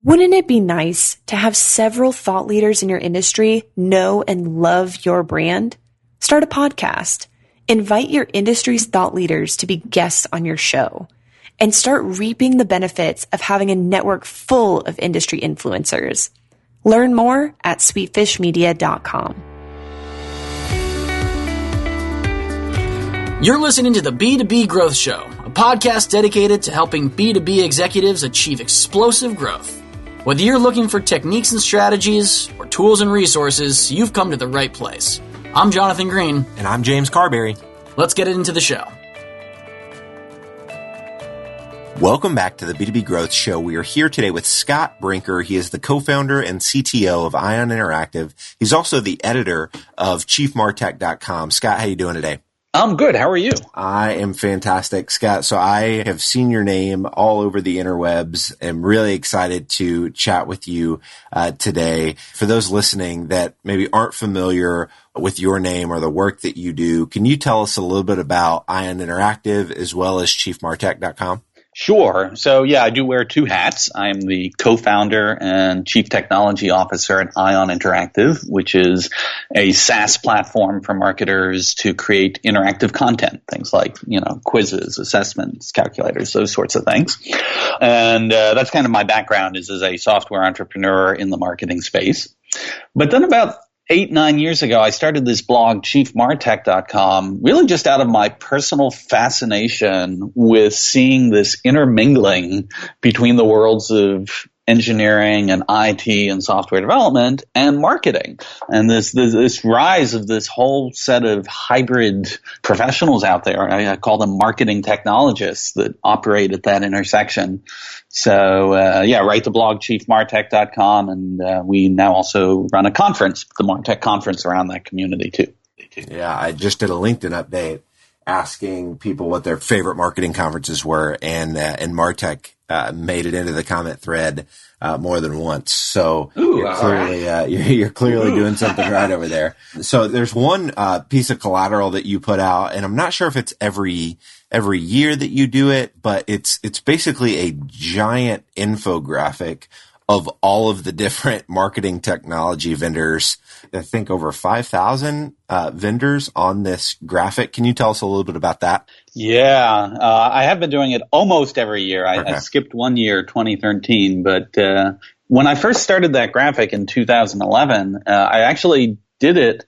Wouldn't it be nice to have several thought leaders in your industry know and love your brand? Start a podcast. Invite your industry's thought leaders to be guests on your show and start reaping the benefits of having a network full of industry influencers. Learn more at sweetfishmedia.com. You're listening to the B2B Growth Show, a podcast dedicated to helping B2B executives achieve explosive growth. Whether you're looking for techniques and strategies or tools and resources, you've come to the right place. I'm Jonathan Green. And I'm James Carberry. Let's get into the show. Welcome back to the B2B Growth Show. We are here today with Scott Brinker. He is the co-founder and CTO of Ion Interactive. He's also the editor of chiefmartech.com. Scott, how you doing today? I'm good. How are you? I am fantastic, Scott. So I have seen your name all over the interwebs. I'm really excited to chat with you today. For those listening that maybe aren't familiar with your name or the work that you do, can you tell us a little bit about Ion Interactive as well as chiefmartech.com? Sure. So yeah, I do wear two hats. I'm the co-founder and chief technology officer at Ion Interactive, which is a SaaS platform for marketers to create interactive content, things like, quizzes, assessments, calculators, those sorts of things. And that's kind of my background is as a software entrepreneur in the marketing space. But then about 8-9 years ago, I started this blog, chiefmartech.com, really just out of my personal fascination with seeing this intermingling between the worlds of engineering and IT and software development and marketing. And this rise of this whole set of hybrid professionals out there. I call them marketing technologists that operate at that intersection. So, write the blog chiefmartech.com, and we now also run a conference, the MarTech conference, around that community too. Yeah, I just did a LinkedIn update asking people what their favorite marketing conferences were, and MarTech made it into the comment thread more than once. So you're clearly doing something right over there. So there's one piece of collateral that you put out, and I'm not sure if it's every year that you do it, but it's basically a giant infographic of all of the different marketing technology vendors. I think over 5,000 vendors on this graphic. Can you tell us a little bit about that? Yeah, I have been doing it almost every year. I skipped 1 year, 2013, but when I first started that graphic in 2011, I actually did it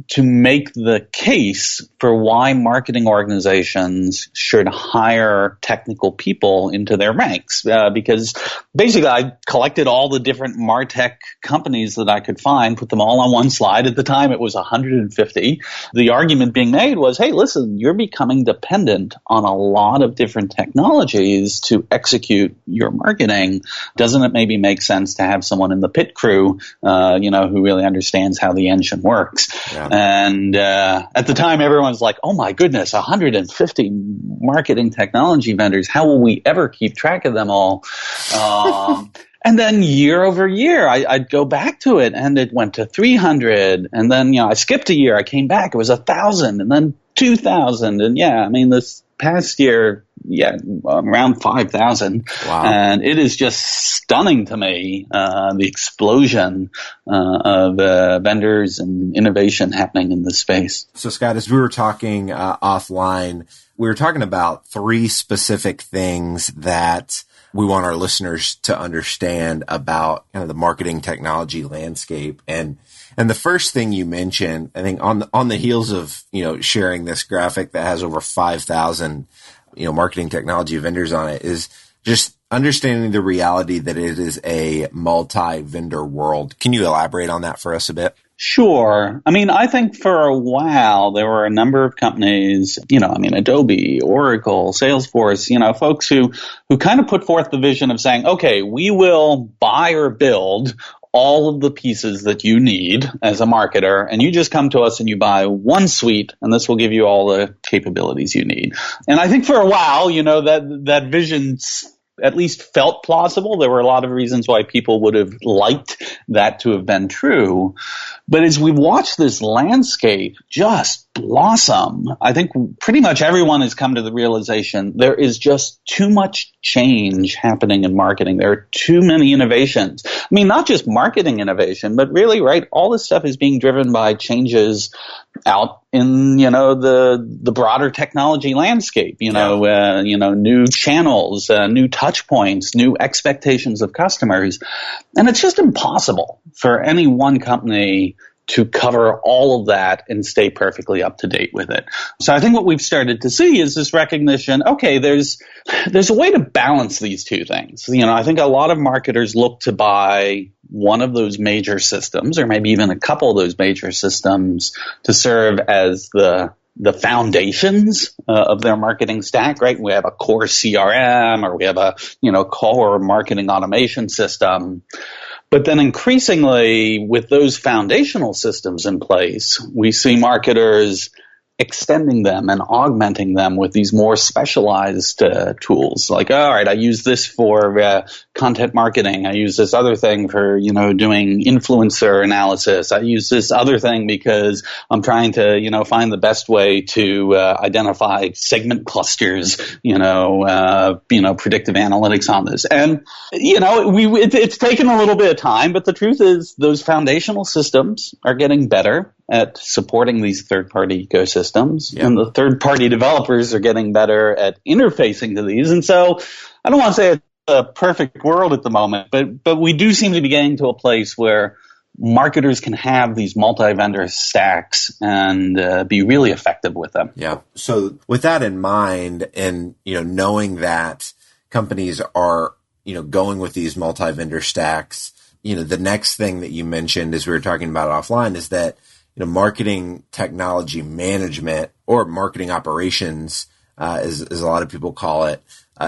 to make the case for why marketing organizations should hire technical people into their ranks. Because basically I collected all the different MarTech companies that I could find, put them all on one slide. At the time it was 150. The argument being made was, hey, listen, you're becoming dependent on a lot of different technologies to execute your marketing. Doesn't it maybe make sense to have someone in the pit crew, who really understands how the engine works? Yeah. And at the time, everyone's like, oh, my goodness, 150 marketing technology vendors. How will we ever keep track of them all? And then year over year, I'd go back to it, and it went to 300. And then, I skipped a year. I came back. It was 1,000, and then 2,000. And, this past year, around 5,000. Wow. And it is just stunning to me, the explosion of vendors and innovation happening in this space. So, Scott, as we were talking offline, we were talking about three specific things that we want our listeners to understand about kind of the marketing technology landscape. And the first thing you mentioned, I think on the heels of, sharing this graphic that has over 5,000, marketing technology vendors on it, is just understanding the reality that it is a multi-vendor world. Can you elaborate on that for us a bit? Sure. I think for a while there were a number of companies, Adobe, Oracle, Salesforce, folks who kind of put forth the vision of saying, okay, we will buy or build all of the pieces that you need as a marketer, and you just come to us and you buy one suite, and this will give you all the capabilities you need. And I think for a while, that vision at least felt plausible. There were a lot of reasons why people would have liked that to have been true. But as we watch this landscape just blossom, I think pretty much everyone has come to the realization there is just too much change happening in marketing. There are too many innovations. I mean, not just marketing innovation, but really, right, all this stuff is being driven by changes out in, the broader technology landscape, new channels, new touch points, new expectations of customers. And it's just impossible for any one company to cover all of that and stay perfectly up to date with it. So I think what we've started to see is this recognition, okay, there's a way to balance these two things. I think a lot of marketers look to buy one of those major systems, or maybe even a couple of those major systems, to serve as the foundations of their marketing stack, right? We have a core CRM, or we have a, core marketing automation system. But then increasingly, with those foundational systems in place, we see marketers extending them and augmenting them with these more specialized tools. Like, all right, I use this for content marketing. I use this other thing for, doing influencer analysis. I use this other thing because I'm trying to, find the best way to identify segment clusters, predictive analytics on this. And, it's taken a little bit of time, but the truth is those foundational systems are getting better at supporting these third-party ecosystems, and the third-party developers are getting better at interfacing to these. And so I don't want to say it's a perfect world at the moment, but we do seem to be getting to a place where marketers can have these multi-vendor stacks and be really effective with them. Yeah. So with that in mind, and knowing that companies are going with these multi-vendor stacks, the next thing that you mentioned, as we were talking about offline, is that marketing technology management, or marketing operations, as a lot of people call it,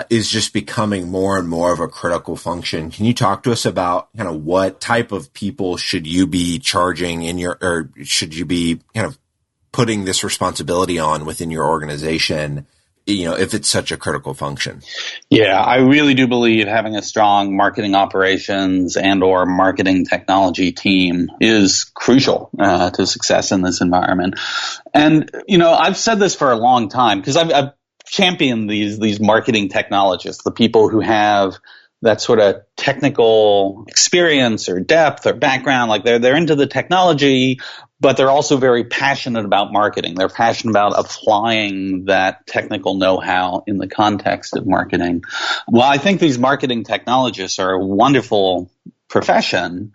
is just becoming more and more of a critical function. Can you talk to us about kind of what type of people should you be charging or should you be kind of putting this responsibility on within your organization, if it's such a critical function? Yeah, I really do believe having a strong marketing operations and or marketing technology team is crucial to success in this environment. And, I've said this for a long time because I've championed these marketing technologists, the people who have that sort of technical experience or depth or background, like they're into the technology, but they're also very passionate about marketing. They're passionate about applying that technical know-how in the context of marketing. Well, I think these marketing technologists are a wonderful profession.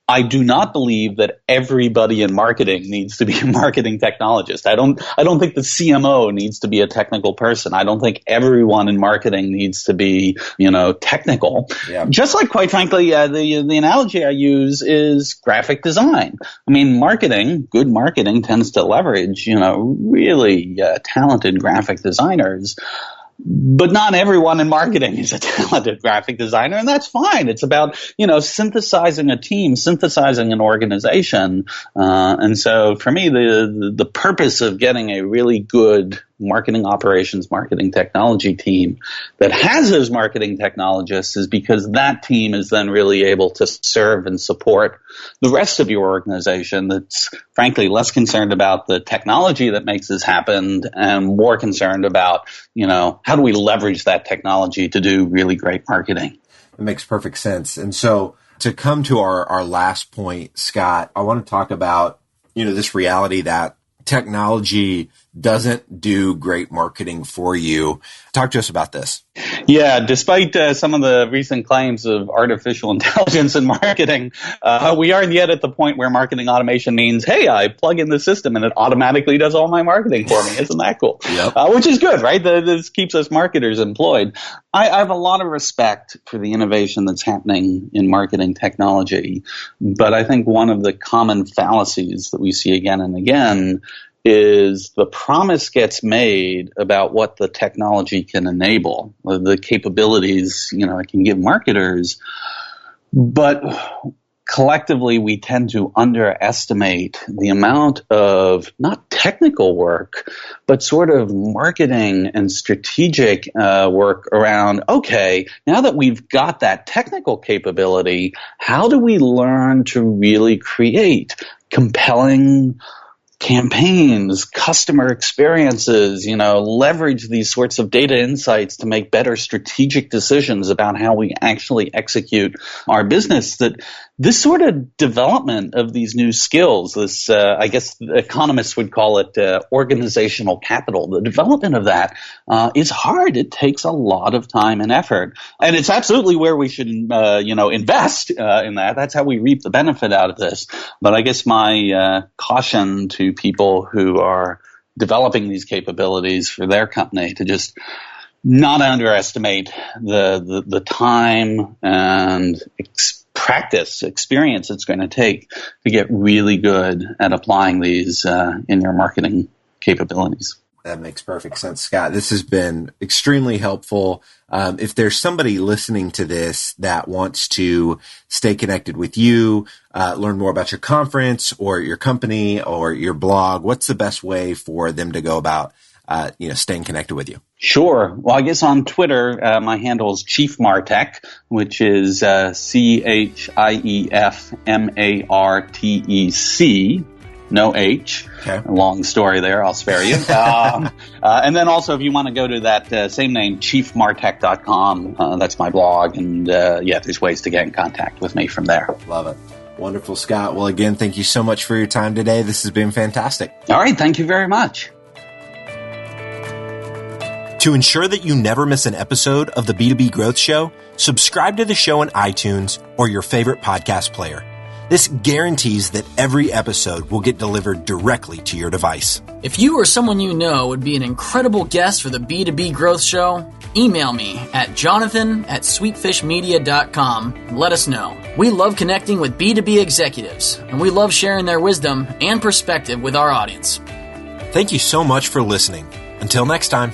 I do not believe that everybody in marketing needs to be a marketing technologist. I don't think the CMO needs to be a technical person. I don't think everyone in marketing needs to be, technical. Yeah. Just like, quite frankly, the analogy I use is graphic design. I mean, good marketing tends to leverage, really talented graphic designers. But not everyone in marketing is a talented graphic designer, and that's fine. It's about, synthesizing a team, synthesizing an organization. And so for me, the purpose of getting a really good marketing operations, marketing technology team that has those marketing technologists is because that team is then really able to serve and support the rest of your organization that's frankly less concerned about the technology that makes this happen and more concerned about, how do we leverage that technology to do really great marketing? It makes perfect sense. And so to come to our last point, Scott, I want to talk about, this reality that technology doesn't do great marketing for you. Talk to us about this. Yeah, despite some of the recent claims of artificial intelligence in marketing, we aren't yet at the point where marketing automation means, hey, I plug in the system and it automatically does all my marketing for me. Isn't that cool? Yep. Which is good, right? This keeps us marketers employed. I have a lot of respect for the innovation that's happening in marketing technology, but I think one of the common fallacies that we see again and again is the promise gets made about what the technology can enable, the capabilities, it can give marketers. But collectively we tend to underestimate the amount of not technical work, but sort of marketing and strategic work around, okay, now that we've got that technical capability, how do we learn to really create compelling campaigns, customer experiences, leverage these sorts of data insights to make better strategic decisions about how we actually execute our business. That this sort of development of these new skills, this, I guess economists would call it organizational capital. The development of that is hard. It takes a lot of time and effort. And it's absolutely where we should, invest in that. That's how we reap the benefit out of this. But I guess my caution to people who are developing these capabilities for their company to just not underestimate the time and experience it's going to take to get really good at applying these in your marketing capabilities. That makes perfect sense, Scott. This has been extremely helpful. If there's somebody listening to this that wants to stay connected with you, learn more about your conference or your company or your blog, what's the best way for them to go about, staying connected with you? Sure. Well, I guess on Twitter, my handle is Chief MarTech, which is ChiefMartec. No H. Okay. A long story there. I'll spare you. And then also, if you want to go to that same name, chiefmartech.com, that's my blog. And there's ways to get in contact with me from there. Love it. Wonderful, Scott. Well, again, thank you so much for your time today. This has been fantastic. All right. Thank you very much. To ensure that you never miss an episode of the B2B Growth Show, subscribe to the show on iTunes or your favorite podcast player. This guarantees that every episode will get delivered directly to your device. If you or someone you know would be an incredible guest for the B2B Growth Show, email me at jonathan@sweetfishmedia.com and let us know. We love connecting with B2B executives, and we love sharing their wisdom and perspective with our audience. Thank you so much for listening. Until next time.